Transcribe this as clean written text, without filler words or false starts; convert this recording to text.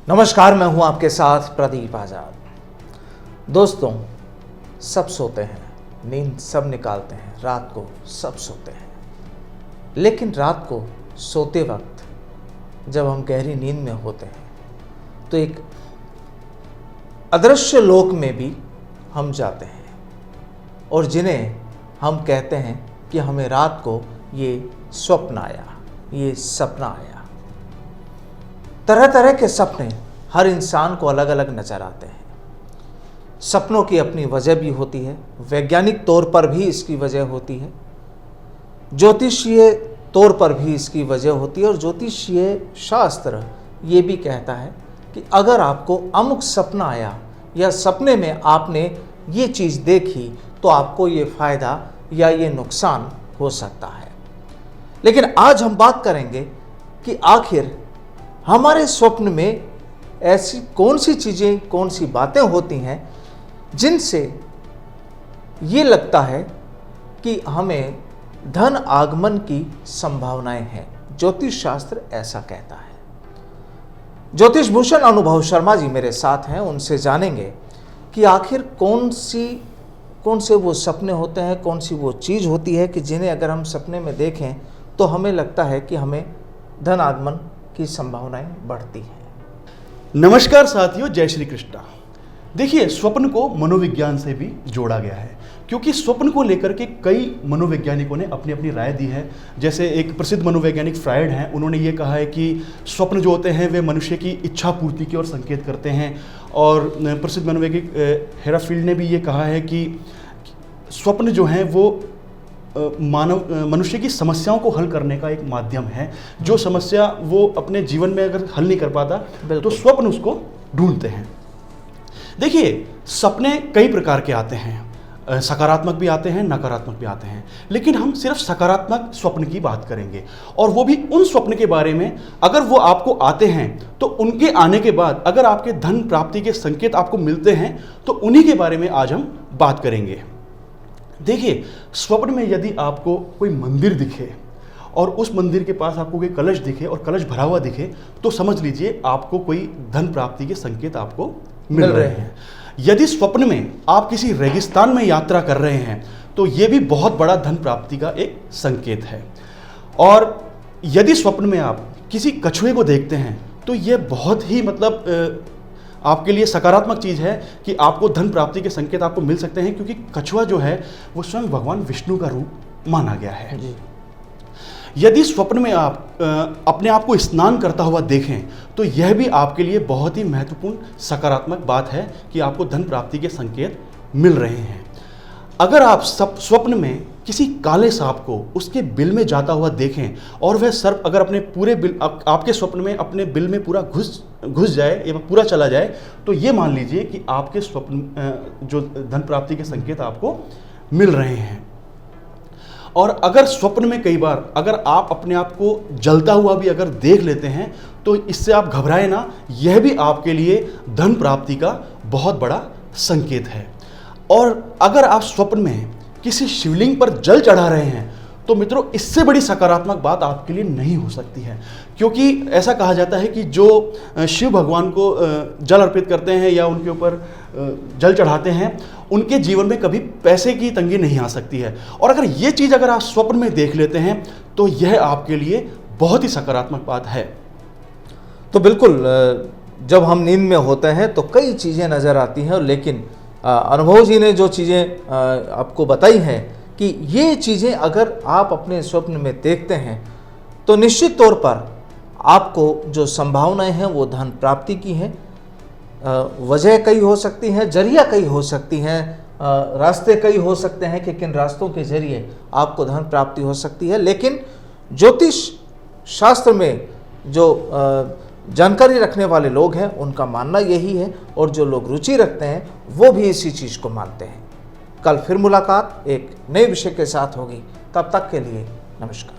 नमस्कार, मैं हूं आपके साथ प्रदीप आजाद। दोस्तों, सब सोते हैं, नींद सब निकालते हैं, रात को सब सोते हैं, लेकिन रात को सोते वक्त जब हम गहरी नींद में होते हैं तो एक अदृश्य लोक में भी हम जाते हैं और जिन्हें हम कहते हैं कि हमें रात को ये स्वप्न आया, ये सपना आया। तरह तरह के सपने हर इंसान को अलग अलग नजर आते हैं। सपनों की अपनी वजह भी होती है, वैज्ञानिक तौर पर भी इसकी वजह होती है, ज्योतिषीय तौर पर भी इसकी वजह होती है और ज्योतिषीय शास्त्र ये भी कहता है कि अगर आपको अमुक सपना आया या सपने में आपने ये चीज़ देखी तो आपको ये फायदा या ये नुकसान हो सकता है। लेकिन आज हम बात करेंगे कि आखिर हमारे स्वप्न में ऐसी कौन सी चीज़ें, कौन सी बातें होती हैं जिनसे ये लगता है कि हमें धन आगमन की संभावनाएं हैं। ज्योतिष शास्त्र ऐसा कहता है। ज्योतिष भूषण अनुभव शर्मा जी मेरे साथ हैं, उनसे जानेंगे कि आखिर कौन से वो सपने होते हैं, कौन सी वो चीज़ होती है कि जिन्हें अगर हम सपने में देखें तो हमें लगता है कि हमें धन आगमन की संभावनाएं बढ़ती हैं। नमस्कार साथियों, जय श्री कृष्णा। देखिए, स्वप्न को मनोविज्ञान से भी जोड़ा गया है क्योंकि स्वप्न को लेकर के कई मनोवैज्ञानिकों ने अपनी अपनी राय दी है। जैसे एक प्रसिद्ध मनोवैज्ञानिक फ्रायड हैं, उन्होंने ये कहा है कि स्वप्न जो होते हैं वे मनुष्य की इच्छा पूर्ति की ओर संकेत करते हैं। और प्रसिद्ध मनोवैज्ञानिक हेराफील्ड ने भी ये कहा है कि स्वप्न जो हैं वो मनुष्य की समस्याओं को हल करने का एक माध्यम है। जो समस्या वो अपने जीवन में अगर हल नहीं कर पाता तो स्वप्न उसको ढूंढते हैं। देखिए, सपने कई प्रकार के आते हैं, सकारात्मक भी आते हैं, नकारात्मक भी आते हैं, लेकिन हम सिर्फ सकारात्मक स्वप्न की बात करेंगे और वो भी उन स्वप्न के बारे में अगर वो आपको आते हैं तो उनके आने के बाद अगर आपके धन प्राप्ति के संकेत आपको मिलते हैं तो उन्हीं के बारे में आज हम बात करेंगे। देखिए, स्वप्न में यदि आपको कोई मंदिर दिखे और उस मंदिर के पास आपको कोई कलश दिखे और कलश भरा हुआ दिखे तो समझ लीजिए आपको कोई धन प्राप्ति के संकेत आपको मिल रहे हैं। यदि स्वप्न में आप किसी रेगिस्तान में यात्रा कर रहे हैं तो यह भी बहुत बड़ा धन प्राप्ति का एक संकेत है। और यदि स्वप्न में आप किसी कछुए को देखते हैं तो यह बहुत ही आपके लिए सकारात्मक चीज़ है कि आपको धन प्राप्ति के संकेत आपको मिल सकते हैं, क्योंकि कछुआ जो है वो स्वयं भगवान विष्णु का रूप माना गया है जी। यदि स्वप्न में आप अपने आप को स्नान करता हुआ देखें तो यह भी आपके लिए बहुत ही महत्वपूर्ण सकारात्मक बात है कि आपको धन प्राप्ति के संकेत मिल रहे हैं। अगर आप स्वप्न में किसी काले सांप को उसके बिल में जाता हुआ देखें और वह सर्प अगर अपने पूरे बिल आपके स्वप्न में अपने बिल में पूरा घुस जाए या पूरा चला जाए तो ये मान लीजिए कि आपके स्वप्न जो धन प्राप्ति के संकेत आपको मिल रहे हैं। और अगर स्वप्न में कई बार अगर आप अपने आप को जलता हुआ भी अगर देख लेते हैं तो इससे आप घबराएं ना, यह भी आपके लिए धन प्राप्ति का बहुत बड़ा संकेत है। और अगर आप स्वप्न में किसी शिवलिंग पर जल चढ़ा रहे हैं तो मित्रों, इससे बड़ी सकारात्मक बात आपके लिए नहीं हो सकती है, क्योंकि ऐसा कहा जाता है कि जो शिव भगवान को जल अर्पित करते हैं या उनके ऊपर जल चढ़ाते हैं उनके जीवन में कभी पैसे की तंगी नहीं आ सकती है। और अगर ये चीज़ अगर आप स्वप्न में देख लेते हैं तो यह आपके लिए बहुत ही सकारात्मक बात है। तो बिल्कुल, जब हम नींद में होते हैं तो कई चीज़ें नज़र आती हैं, लेकिन अनुभव जी ने जो चीज़ें आपको बताई हैं कि ये चीज़ें अगर आप अपने स्वप्न में देखते हैं तो निश्चित तौर पर आपको जो संभावनाएं हैं वो धन प्राप्ति की हैं। वजह कई हो सकती हैं, जरिया कई हो सकती हैं, रास्ते कई हो सकते हैं कि किन रास्तों के जरिए आपको धन प्राप्ति हो सकती है। लेकिन ज्योतिष शास्त्र में जो जानकारी रखने वाले लोग हैं उनका मानना यही है और जो लोग रुचि रखते हैं वो भी इसी चीज़ को मानते हैं। कल फिर मुलाकात एक नए विषय के साथ होगी, तब तक के लिए नमस्कार।